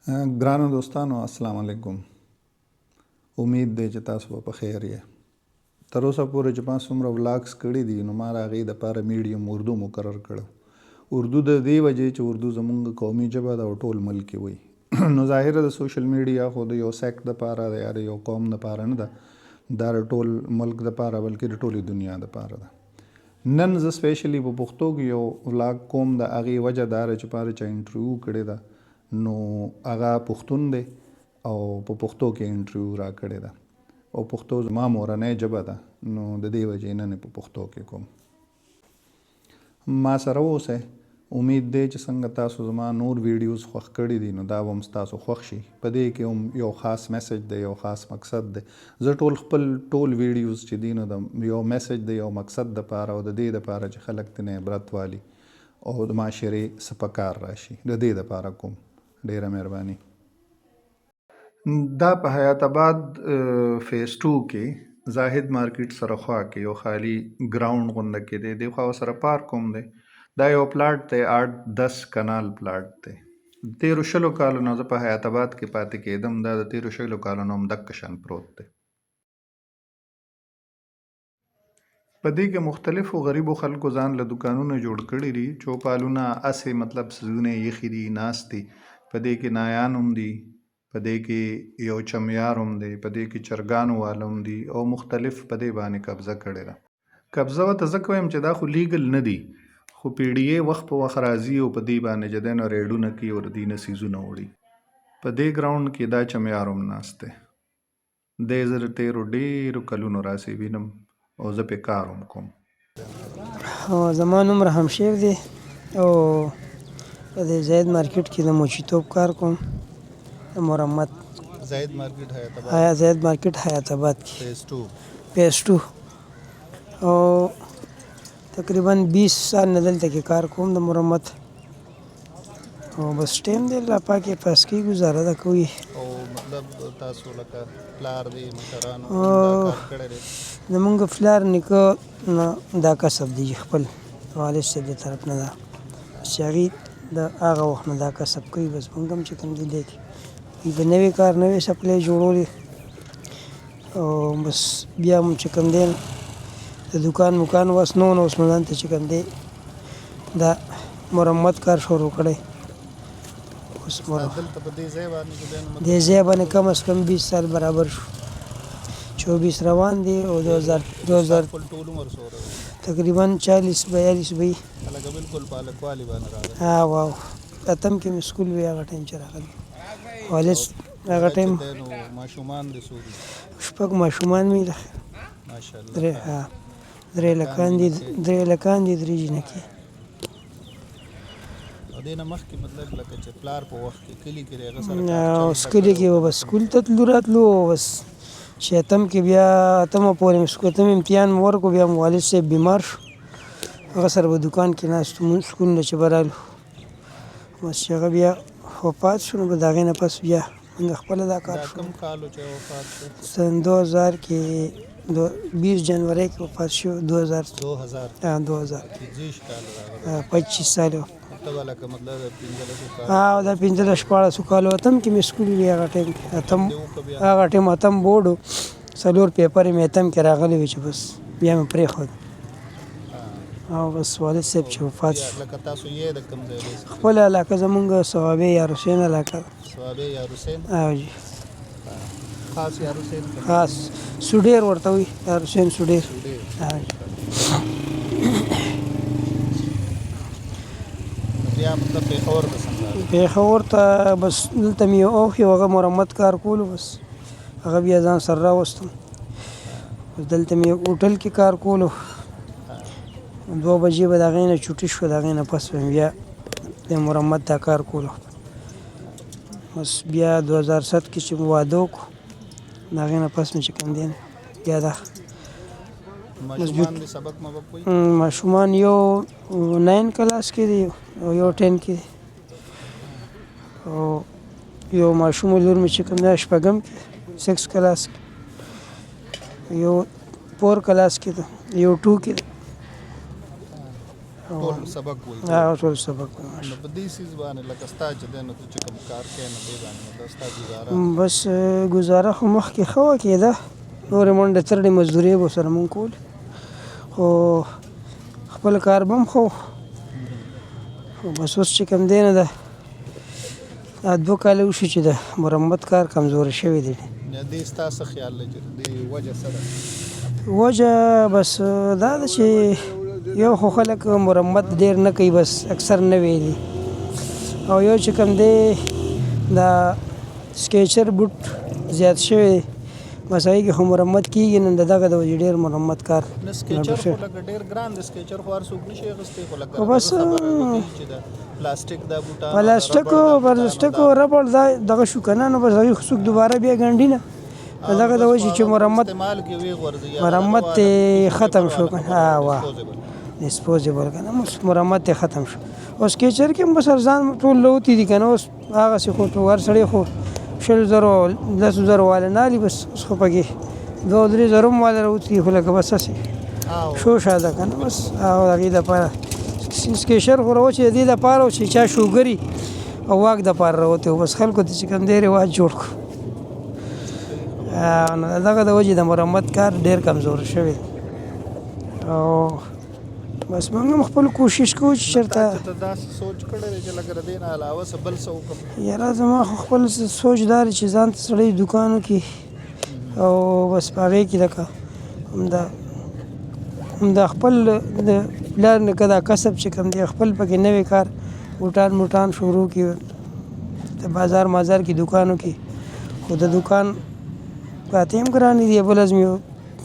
ګرانو دوستانو السلام علیکم. امید دی چې تاسو به په خیر یې. تر اوسه پورې چې ما څومره ولاګس کړي دي نو ما د هغې دپاره میډیم اردو مقرر کړی. اردو د دې وجې چې اردو زموږ قومي ژبه ده او ټول ملک کې وایي. نو ظاهره د سوشل میډیا خو د یو سیکټ دپاره ده یا د یو قوم دپاره نه ده، دا د ټول ملک دپاره بلکې د ټولې دنیا دپاره ده. نن زه سپیشلی په پښتو کې یو ولاګ کوم. د هغې وجه دا ده چې ما چا انټرویو کړې ده نو هغه پښتون دی او په پښتو کې انټرویو را کړې ده او پښتو زما مورنۍ ژبه ده نو د دې وجې نن په پښتو کې کوم. ما سره اوسئ. امید دی چې څنګه تاسو زما نور ویډیوز خوښ کړي دي نو دا به هم ستاسو خوښ شي. په دې کې هم یو خاص میسج دی، یو خاص مقصد دی. زه ټول ویډیوز چې دي نو د یو میسج دی، یو مقصد دپاره او د دې دپاره چې خلک ترې عبرت والي او د معاشرې څه په کار راشي، د دې دپاره کوم. ډیره مهرباني. دا په حیات آباد فیز 2 کې زاهد مارکیټ سره خوا کې یو خالی ګراوند غونډه کې دی. دې خوا سره پارک هم دی. دا یو پلاټ دی، 8-10 کنال پلاټ دی. 13 کالو نه زه په حیات آباد کې پاتې کېدم. دا د 13 کالو نه هم دک شان پروت دی. په دې کې مختلفو غریبو خلکو ځان له دوکانونه جوړ کړي دي. چوپالونه اسې مطلب سیزونه یخي دي، ناست دي. په دې کې نایان هم دي، په دې کې یو چمیار هم دی، په دې کې چرګانو والا هم دي او مختلف په دې باندې قبضه کړې ده. قبضه ورته ځکه وایم چې دا خو لیګل نه دي، خو پی ډي اې وخت په وخت راځي او په دې باندې چې دی نو ریډونه کوي او د دې نه څیزونه وړي. په دې ګراوند کې دا چمیار هم ناست دی. دی زه د تېرو ډېرو کلونو راسې وینم او زه پې کار هم کوم. زما نوم رحم شیخ دی او په دې زاید مارکیټ کې د موچیتوب کار کوم. د مرمت زاید مارکیټ حیات آباد کې فیز 2 او تقریبا 20 سال نه دلته کې کار کوم د مرمت او بس ټیم دی الله پاک یې پاس کې ګزاره ده کوي. او مطلب تاسو لکه پلار دی مشرانو دا کار کړی دی؟ زمونږ پلار نیکه نه دا کسب دی، خپل والد صاحب د طرف نه ده چې هغې د هغه وخت نه دا کسب کوي. بس موږ هم چې کوم دی دی کې په نوی کار نوی سپلی جوړولې او بس بیا هم چې کوم دی د دوکان وس نه اوس نو ځان ته چې کوم دی دا مرمت کار شروع کړی. اوس دلته په دې ځای باندې دې ځای باندې کم از کم 20 سال برابر شو. 24 روان دی او 2000 ټول عمر سره تقریبا 40-42 وي. لکه بالکل پالکوالی باندې راغلی. ها واو اتم کې مې سکول وی هغه ټایم چې راغلی والد هغه ټایم ماشومان دي سوري شپږ ماشومان مې ماشاءالله درې لکان دي 3 جنکې. او دې نه مخکې مطلب لکه چې پلار په وخت کې کلي کې هغه سره اوس کلي کې بس سکول ته تلو راتلو. بس چې اتم کې بیا اتمه پورې اتم امتحان مې ورکړو بیا والد صاحب بیمار شو. هغه سره په دوکان کې ناست وو سکول نه چې به رالو. بس چې هغه بیا وفات شو نو د هغې نه پس بیا موږ خپله دا کار شو. کوم کال چې وفات شو؟ سن 2000 کې 20 جنوري کې وفات شو. 2000 25 سال دا 15-16 کالو اتم کې مې سکول وي. هغه ټایم اتم بورډ و، 4 پیپر مې اتم کې راغلی وي چې بس بیا مې پرېښود او بس والد صاحب چې وفات شو. لکه تاسو یې د کوم ځای دی؟ خپله علاقه زمونږ صوابۍ یار حسین علاقه ده. صوابۍ یار حسین؟ او جي خاص یار حسین خاص سوډیر ورته وي، یار حسین سوډیر. بیا مطلب پېښور ته څنګه؟ پېښور ته بس دلته مې اوښ یو هغه مرمت کار کولو. بس هغه بیا ځان سره راوستم. دلته مې هوټل کې کار کولو. 2 بجې به د هغې نه چوټي شوه، د هغې نه پس به مې بیا د مرمت دا کار کولو. بس بیا 2007 کې چې مې واده وکړو د هغې نه پس مې چې کوم دی بیا دا ماشومان دې سبق مبق وایي؟ ماشومان یو 9 کلاس کې دی او یو 10 کې دی او یو ماشوم لور مې چې کوم دی شپږم کې 6 کلاس کې، یو 4 کلاس کې دی، یو 2 کې دی ټول سبق وایي ټول سبق وایي نو په دې سیز باندې لکه ستا چې دی نو ته چې کوم کار کوې نو دې باندې مطلب ستا ګزاره بس ګزاره خو مخکې ښه کېده نورې منډې ترډې مزدورۍ به سره مونږ کول خو خپل کار به هم خو بس اوس چې کوم دی نه ده دا 2 کاله وشي چې د مرمت کار کمزوری شوی دی دې ستا څه خیال دی چې دې وجه څه ده وجه بس دا ده چې یو خو خلک مرمت ډېر نه کوي بس اکثر نوی دي او یو چې کوم دی دا سکیچر بوټ زیات شوی بس هغې کې خو مرمت کېږي نو د دغه د وجې ډېر مرمت کار نه سکیچر خو لکه ډېر ګران دی سکیچر خو هر څوک نشي اخیستی خو لکه خو بس خبره وکړي چې د پلاستیک دا بوټان پلاستیکو ربړ دا دغه شو که نه نو بس هغې خو څوک دوباره بیا ګنډي نه د دغه د وجې چې مرمت یې ختم شو که نه واه ډسپوزیبل که نه مرمت یې ختم شو او سکیچر کې هم بس ارزان ټول لوتي دي که نه اوس هغسې خو هر سړی خو 100,000 10,000 والا نه علي بس اوس خو پکې 2-3 هم والا راوتي خو لکه بس هسې شوشه ده که نه بس او د هغې دپاره سکیچر خو راوچې د دې دپاره و چې چا شوګري او واک دپاره راوتی و بس خلکو ته چې کوم دی رواج جوړ کړو نو دغه د وجې د مرمت کار ډېر کمزور شوی او بس موږ هم خپل کوشش کوو چې چېرته داسې سوچ کړی دی چې لکه د دې نه علاوه څه بل څه وکړم یاره زما خو خپل سوچ دا دی چې ځان ته سړی دوکان وکړي او بس په هغې کې لکه همدا خپل د پلار نیکه دا کسب چې کوم دی خپل پکې نوی کار بوټان شروع کړي د بازار مازار کې دوکان وکړي خو د دوکان پاتې هم ګرانې دي بل ازم یو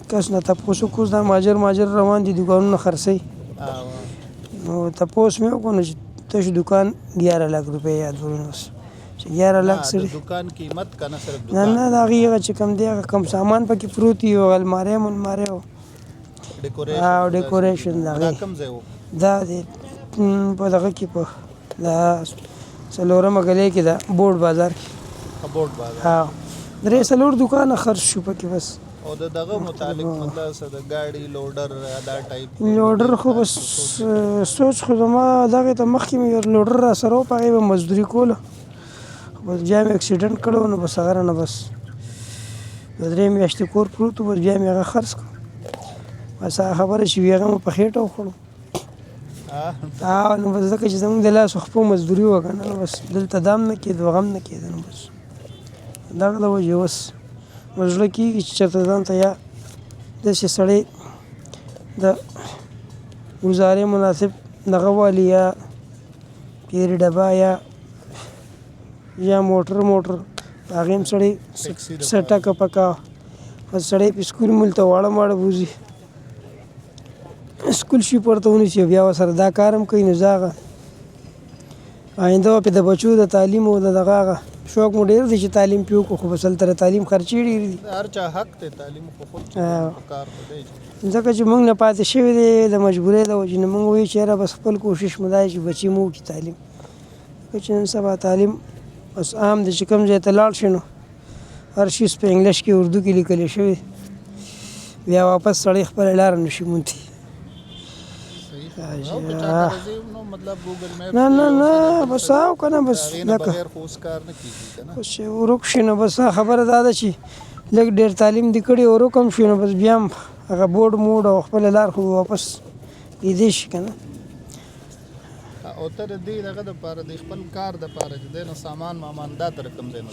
کس نه تپوس وکړو دا ماجر روان دي دوکانونه خرڅوي نو تپوس مې وکړو نو چې تش دوکان 11 लाख روپۍ یاد ورنه اوس چې 11 लाख سړي دوکان قیمت که نه صرف نه د هغې هغه چې کوم دی هغه کم سامان پکې پروت وي او المارۍ ملمارۍ او ډیکوریشن د هغې کوم ځای و دا دی په دغه کې په دا څلورمه ګلۍ کې ده بورډ بازار کې ها 3-4 دوکانه خرڅ شو پکې بس او د دغه متعلق مطلب څه د ګاډي لوډر دا ټایپ لوډر خو بس سوچ خو زما دغې ته مخکې مې یو لوډر را سره و په هغې به مزدوري کوله بس بیا مې اکسیډنټ کړی و نو بس هغه نه بس 2-3 میاشتې کور پروت و بس بیا مې هغه خرڅ کړو بس هغه خبره چې وي هغه مو په خېټه وخوړو نو بس ځکه چې زموږ د لاس خپو مزدوري وه که نه نو بس دلته دا هم نه کېده هغه هم نه کېده نو بس دغه د وجې اوس زړه کېږي چې چېرته ځان ته یا داسې سړی د ګزارې مناسب دغه والي یا پیرې ډبه یا موټر هغې هم سړی ټکه پکه بس سړی په سکول مول ته واړه بوځي سکول شي پورته ونیسي بیا ورسره دا کار هم کوي نو زه هغه آینده به د بچو د تعلیم او د دغه هغه شوق مو ډېر دی چې تعلیم پې وکړو خو بس هلته د تعلیم خرچې ډېرې دي هر چا حق دی تعلیم خو خود کار دی ځکه چې موږ نه پاتې شوي دی د مجبورۍ د وجې نه موږ وایو چې یاره بس خپل کوشش مو دا چې بچي مو وکړي تعلیم ځکه چې نن سبا تعلیم بس عام دی چې کوم ځای ته لاړ شي نو هر شي په انګلیش کې اردو کې لیکلی شوي بیا واپس سړی خپله لاره نشي موندلی نه بس او که نه بس لکه اوس چې ورک شي نو بس خبره دا ده چې لږ ډېر تعلیم دې کړي ورک هم شي نو بس بیا هم هغه بورډ موډ او خپله لار خو واپس لیدی شي که نه او ته د دې دغه دپاره د خپل کار دپاره چې دی نو سامان مامان دا تر کوم ځای نه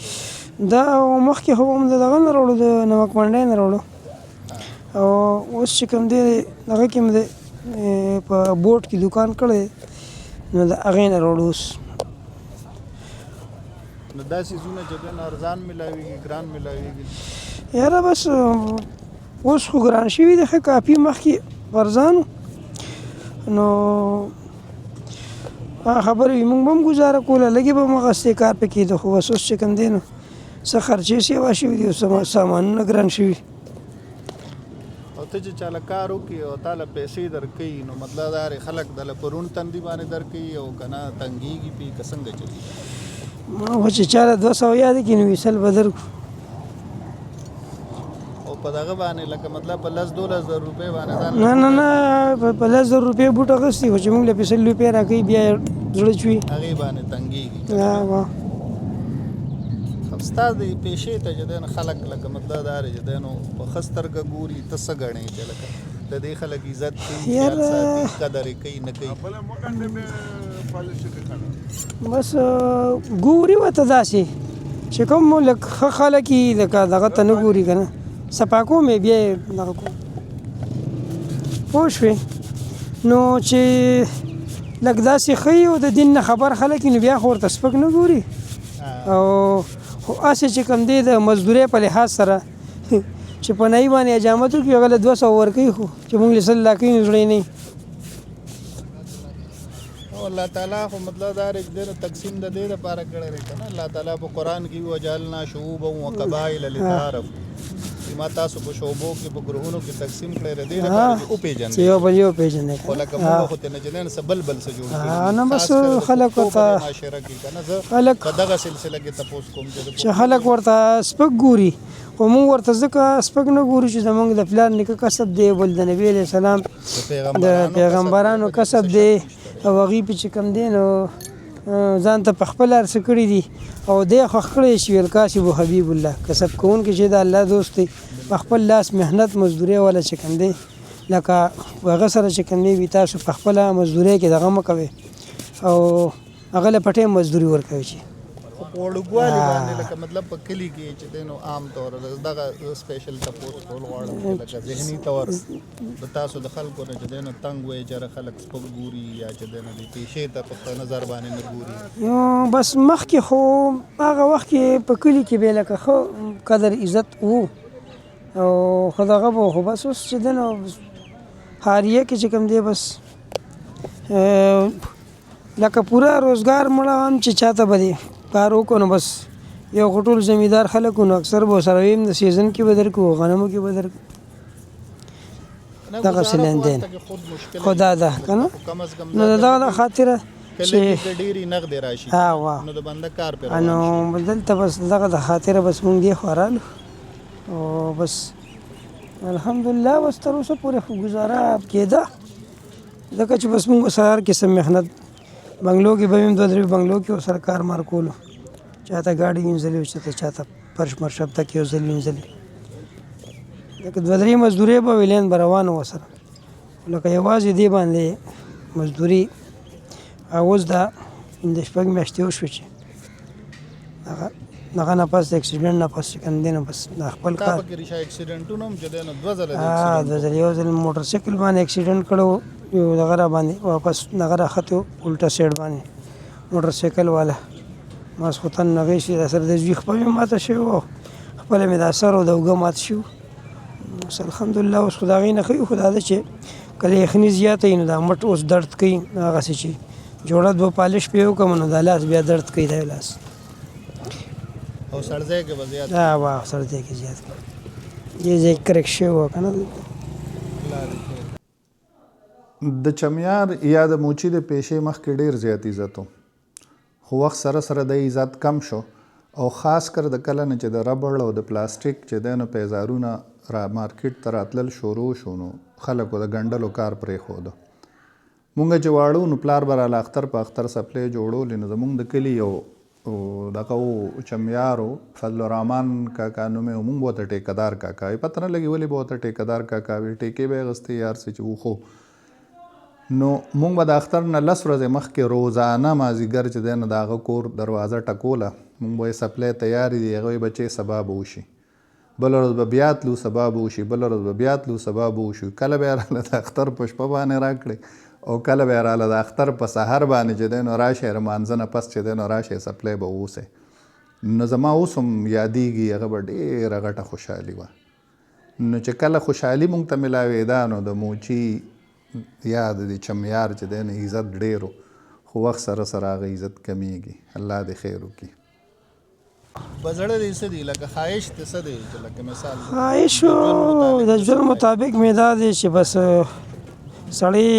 دا مخکې خو هم د دغه نه راوړو د نمک منډۍ نه راوړو او اوس چې کوم دی دغه کې هم دی په بوټ کې دوکان کړی نو د هغې نه راوړو اوس نو دا څیزونه چې دی نو ارزان میلاویږي ګران میلاویږي یاره بس اوس خو ګران شوي دی ښه کافي مخکې ارزانو نو خبرې وي موږ به هم ګزاره کوله لږې به هم هغسې کار پې کېده خو بس اوس چې کوم دی نو څه خرچې سیوا شوي دي او سامانونه ګران شوي او ته چې چاله کار وکړي او تاله پیسې درکوي نو مطلب دا دی خلک دله په روڼ تندي باندې درکوي او که نه تنګېږي پې که څنګه چلېږي خو چې چاله 200 یاد کړي نو 100 به درکړو او په دغه باندې لکه مطلب په 10-12 روپۍ باندې ځان نه نه نه په 10,000 روپۍ بوټ اخیستي خو چې موږ له 100 روپۍ راکوي بیا زړه چوي هغې باندې تنګېږي ستا د پیشې ته چې دی نو خلک لکه مطلب دا دی چې دی نو په ښه سترګه ګوري ته څه ګڼې چې لکه د دې خلک عزت کوي خیال ساتي قدر یې کوي نه کوي بس ګوري ورته داسې چې کوم لږ ښه خلک یي لکه دغه ته نه ګوري که نه صفا کوم یې بیا یې دغه کوم پوه شوې نو چې لږ داسې ښه یي او د دین نه خبر خلک یي نو بیا خو ورته سپک نه ګوري او خو هسې چې کوم دی د مزدورۍ په لحاظ سره چې په نایي باندې حجامت وکړي هغه له 200 ورکوي خو چې مونږ له 100 راکوي نو زړه یې نه الله تعالی خو مطلب دا دی چې تقسیم د دې دپاره کړی دی که نه الله تعالی په قرآن کې وجعلنا شعوبا وقبایل لتعارفوا چې ما تاسو په شعبو کې په ګروهونو کې تقسیم کړی دی دې دپاره چې وپېژنئ چې یو بل یې وپېژنئ خو لکه موږ خو ترې نه چې نه څه بل څه جوړ کړي نه بس خلک ورته معاشره کې که نه زه خلک په دغه سلسله کې تپوس کوم چې خلک ورته سپک ګوري خو موږ ورته ځکه سپک نه ګورو چې زموږ د پلار نیکه کسب دی بل د نبي علیه السلام د پیغمبرانو کسب دی او هغوی په چې کوم دی نو ځان ته په خپل هر څه کړي دي او دی خوښ کړی چې ویل کاسب حبیب الله کسب کوونکی چې د الله دوست دی په خپل لاس محنت مزدورۍ والا چې کوم دی لکه هغه سره چې کوم دی وي تاسو په خپله مزدورۍ کې دغه مه کوئ او هغه له پټۍ مزدوري ورکوي چې په وړوکوالي باندې لکه مطلب په کلي کې چې دی نو عام طور دغه سپیشل تپوس کول غواړم چې لکه ذهني طور د تاسو د خلکو نه چې دی نو تنګ وایي چې خلک سپک ګوري یا چې دی نو د پیشې ته په نظر باندې نه ګوري بس مخکې خو هغه وخت کې په کلي کې به لکه ښه قدر عزت و او خو دغه به خو بس اوس چې دی نو حاریه کې چې کوم دی بس لکه پوره روزګار مړه هم چې چاته به دی کار وکړو نو بس یو خو ټول زمیندار خلک نو اکثر به سره ویم د سیزن کې به درکړو غنمو کې به درکړو دغسې لیندین خو دا ده که نه نو د دغه خاطره چې ډېرې نغدې راشي نو د بنده کار پرې نو دلته بس دغه د خاطره بس مونږ دې خوا رالو او بس الحمدلله بس تر اوسه پورې خو ګزاره کېده ځکه چې بس مونږ سهار کې څه محنت بنګلو کې به مې 2-3 بنګلو کې ورسره کار مار کولو چاته ګاډي وینځلې چاته فرش مرشب ته کې یو ځل وینځلې لکه 2-3 مزدورۍ به ویلین به روانه ورسره لکه یوازې دې باندې مزدوري اوس دا د شپږ میاشتې وشوې چې دغه نه پس د اکسیډنټ نه پس چې کوم دی نو بس د خپل کار اکسیډنټونه هم چې دی نو 2 ځله یو ځل موټر سایکل باندې اکسیډنټ کړو یو دغه را باندې واپس دغه راختو الټا سایډ باندې موټر سایکل والا ماسخوتن هغې چې د سر د زوی خپه مې ماته شوی و خپله مې د سر او د اوږه مات شو اوس الحمدلله اوس خو د هغې نه ښه خو دا ده چې کله یخني زیاته وي نو دا مټ اوس درد کوي هغسې چې جوړه دوه پالش پې وکړم نو دا لاس بیا درد کوي دا لاس او سړځای کې به زیات سړځای کې زیات دې ځای کرک شوی و که نه د چمیار یا د موچي د پیشې مخکې ډېر زیات عزت و خو وخت سره سره د عزت کم شو او خاص کر د کله نه چې د ربړ او د پلاستیک چې دی نو پیزارونه را مارکیټ ته راتلل شروع شو نو خلکو د ګنډلو کار پرېښوده مونږ چې واړو نو پلار به راله اختر په اختر سپلی جوړولې نو زمونږ د کلي یو دغه و چمیارو فضل الرحمن کاکا نومې و مونږ به ورته ټیکهدار کاکا وي پته نه لګي ولې به ورته ټیکهدار کاکا وي ټیکې به یې اخیستې یار څه چې وخو نو مونږ به د اختر نه 10 ورځې مخکې روزانه مازدیګر چې دی نو د هغه کور دروازه ټکوله مونږ به یې سپلی تیارې دي هغه بچې سبا به وشي بله ورځ به بیا تلو سبا به وشي بله ورځ به بیا تلو سبا به وشي کله به یې راله د اختر په شپه باندې راکړې او کله به یې راله د اختر په سهار باندې چې دی نو راشئ لمانځه نه پس چې دی نو راشئ سپلی به واوسئ نو زما اوس هم یادېږي هغه به ډېره غټه خوشحالي وه نو چې کله خوشحالي مونږ ته میلاوېده نو د موچي یا د چمیار چې دی نو عزت ډېر خو وخت سره سره هغه عزت کمیږي الله دې خیر وکړي په زړه دې څه دي لکه خواهش دې څه دی چې لکه مثال خواهش د ژوند مطابق مې دا دی چې بس سړی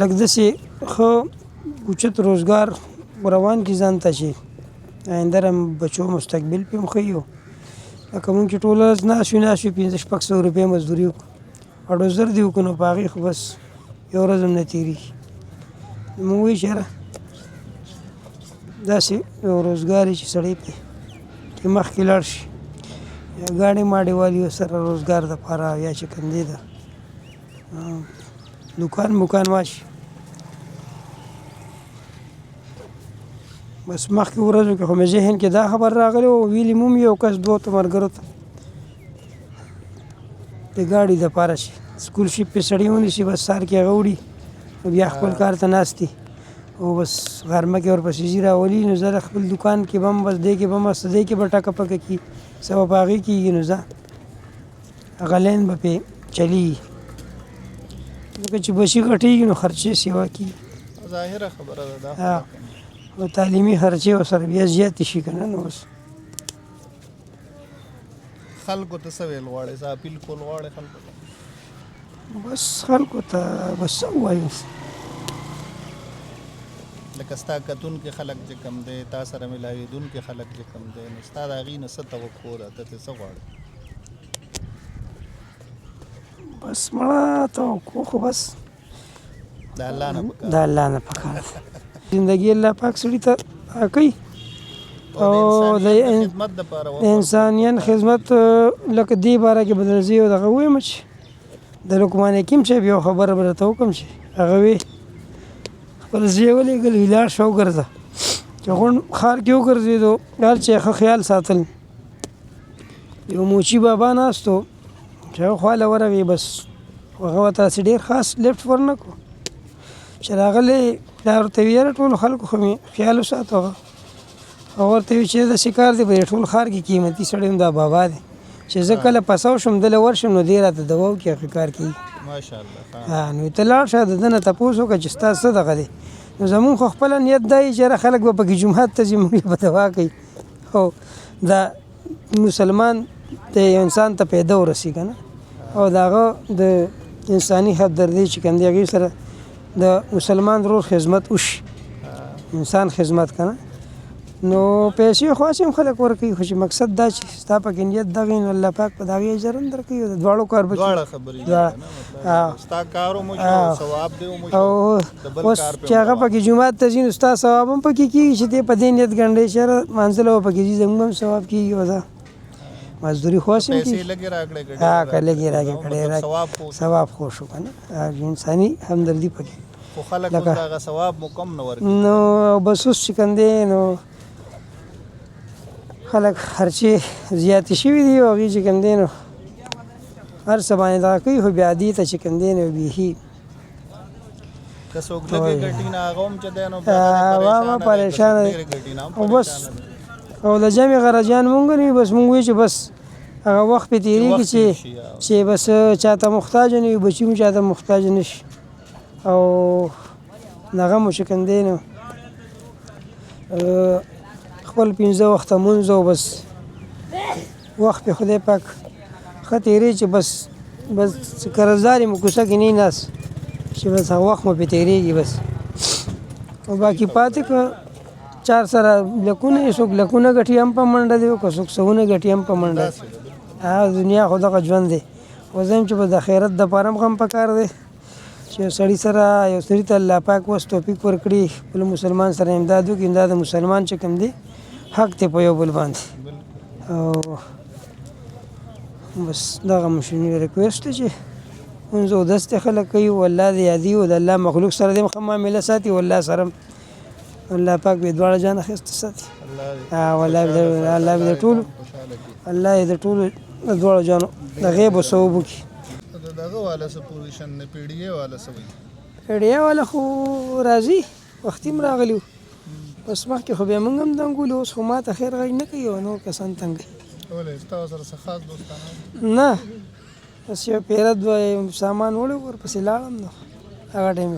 لږ داسې ښه اوچت روزګار روان کړي ځان ته چې آینده هم بچو مستقبل پې هم ښه وي لکه مونږ چې ټوله ورځ ناست وي 500-600 روپۍ مزدوري وکړو او ډوزر دې وکړو نو په هغې خو بس یو ورځ هم نه تېرېږي. مونږ وایو چې یاره داسې یو روزګار چې سړی پې کې مخکې لاړ شي یا ګاډې ماډې والي ورسره روزګار دپاره یا چې کوم دی ده دکان واشي. بس مخکې ورځو کې خو مې ذهن کې دا خبر راغلی و ویلي مو هم یو کس دوه ملګرو ته د ګاډي دپاره چې سکول شپ پې سړی ونیسي بس سار کې هغه وړي بیا خپل کار ته ناست دي او بس غرمه کې ورپسې ځي راولي نو زه د خپل دکان کې به هم بس دې کې به هم دې کې به ټکه پکه کي څه به په هغې کېږي نو زه هغه لین به پې چلېږي ځکه چې بچي غټېږي نو خرچې سیوا کېږي ظاهره خبره ده دا او تعلیمي خرچې ورسره بیا زیاتې شي که نه نو بس خلکو ته څه ویل غواړې څه اپیل کول غواړې خلکو ته بس خلکو ته بس څه ووایو لکه ستا کتونکي خلک چې کوم دی تا سره ملاوېدونکي خلک چې کوم دی نو ستا د هغې نه څه توقع ده ته ترې څه غواړې بس مړه توقع خو بس د الله نه پکار د الله نه پکار ده زندګي الله پاک سړي ته کوي او د خدمت دپاره انسانیت خدمت لکه دې باره کې بدل زی او دغه ووایم چې د لقمان حکیم صاحب یو خبره به درته وکړم چې هغه وی خپل زوی ولېږل وي لاړ شه وګرځه چې غونډ ښار کې وګرځېدو هر چې ښه خیال ساتل یو موچي بابا ناست و چې هغه خواله ورغی بس هغه ورته داسې ډېر خاص لفټ ورنه کړو چې راغلی پلار ورته وي یاره ټولو خلکو خو مې خیال وساتو هغه ورته وي چې داسې کار دی په دې ټول ښار کې قیمتي سړی هم دا بابا دی چې زه کله پسو شم دله ورشم نو دی راته دوا وکړي هغه کار کوي ماشاءالله نو ته لاړ شه د ده نه تپوس وکړه چې ستا څه دغه دی نو زمونږ خو خپله نیت دا وي چې یاره خلک به پکې جومات ته ځي مونږ به دوا کوي او دا مسلمان د یو انسان ته پیدا ورسي که نه او د هغه د انساني همدردۍ چې کوم دی هغې سره د مسلمان ورور خدمت وشي انسان خدمت که نه نو پیسې خو هسې هم خلک ورکوي خو چې مقصد دا چې ستا پکې نیت دغه وي نو الله پاک په د هغې اجر هم درکوي او د دواړو کار به دواړه خبرې ستا کار هم وشي او ثواب دې هم وشي او اوس چې هغه پکې جومات ته ځي نو ستا ثواب هم پکې کېږي چې دی په دې نیت ګڼلی چې یاره منزله به پکې ځي زموږ هم ثواب کېږي او دا مزدوري خو هسې هم کېږي که لږې راکړې کړې ثواب خو شو که نه انساني همدردي پکې خو خلک اوس د هغه ثواب مو کم نه ورکوي نو بس اوس چې کوم دی نو خلک خرچې زیاتې شوي دي او هغې چې کوم دی نو هر څه باندې دغه کوي خو بیا دې ته چې کوم دی نو بیخي که څوک لږې ګټي نه هغه هم چې دی نو هغه پریشانه دی او بس او د جمع غرجیان مونږ نه وي بس مونږ وایو چې بس هغه وخت پې تېرېږي چې بس چاته محتاج نه وي بچي مو چاته محتاج نه شي او دغه مو چې کوم دی نو خپل 15 وخته مونځ او بس وخت پې خدای پاک ښه تېرېږي چې بس قرضدار یې مو کوڅه کې نه ناست چې بس هغه وخت مو پې تېرېږي بس او باقي پاتې که چار سره لکونه یې څوک لکونه ګټي هم په منډه دی او که څوک سوونه ګټي هم په منډه دی دنیا خو دغه ژوند دی اوس هم چې بس د خیرت دپاره هم غم پکار دی چې یو سړي سره یو سړي ته الله پاک اوس توفیق ورکړي بل مسلمان سره امداد وکړي امداد د مسلمان چې کوم دی حق دی په یو بل باندې او بس دغه مشنی ریکویسټ دی چې مونځ اودس ته خلک کوي او الله دې یادي او د الله مخلوق سره دې ښه معامله ساتي او الله سره الله پاک به دواړه جان اخیسته ساتي الله به د ټولو الله یې د ټولو د دواړو جانو د غیب او ثواب وکړي دغه والا څه پوزیشن نه پی ډي اے والا څه وایي پی ډي اے والا خو راځي وختي هم راغلي وو بس مخکې خو بیا موږ هم دنګولو اوس خو ما ته خیر غږ نه کوي او نور کسان تنګ کوي ولې ستا سره څه خاص دوستانه نه بس یو پیره دوه سامان وړی ورپسې لاړم نو هغه ټایم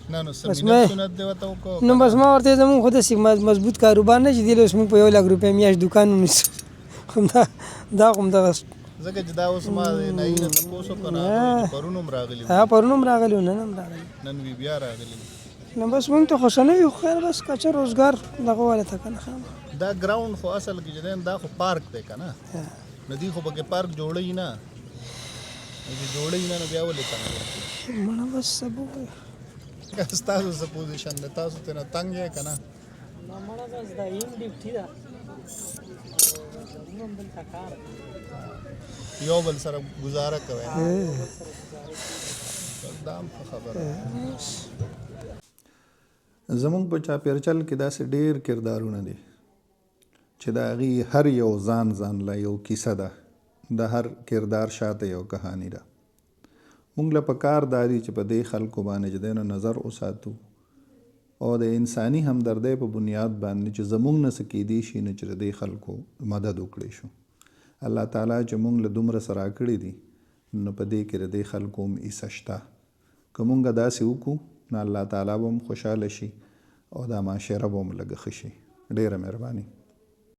نه نو سنت دی ورته وکړو نو بس ما ورته زمونږ خو داسې مضبوط کاروبار نه چې دی اوس موږ په 1 لک روپۍ میاشت دوکان ونیسو دا خو همدغه ځکه چې دا اوس ما نه تپوس وکړو پرون هم راغلي پرون هم راغلي نن هم راغلي نن بیا راغلي نو بس مونږ ته خوښه نه وي خو خیر بس کچه روزګار دغه والا ته که نه دا ګراوند خو اصل کې چې دا خو پارک دی که نه نو دوی خو پکې پارک جوړوي نه، چې جوړوي نه نو بیا ولې تنګ مړه بس سبو که ستاسو څه پوزیشن دی، تاسو ترېنه تنګ یې که نه؟ مړه بس دا یم ډیوټي ده زموږ هم دلته کار یو بل سره ګزاره کوئ، دا هم ښه خبره ده. زمونږ په چاپېرچل کې داسې ډېر کردارونه دي چې د هغې هر یو ځان له یو کیسه ده، د هر کردار شاته یو کهانی ده. مونږ له پکار دا دي چې په دې خلکو باندې چې دی نو نظر وساتو او د انساني همدردۍ په بنیاد باندې چې زمونږ نه څه کیدی شي نو چې د دې خلکو مدد وکړی شو. الله تعالی چې مونږ له دومره څه راکړي دي نو په دې کې د دې خلکو هم حصه شته. که مونږ داسې وکړو نو الله تعالی به هم خوشحاله شي او دا معاشره به هم لږه ښه شي. ډېره مهرباني.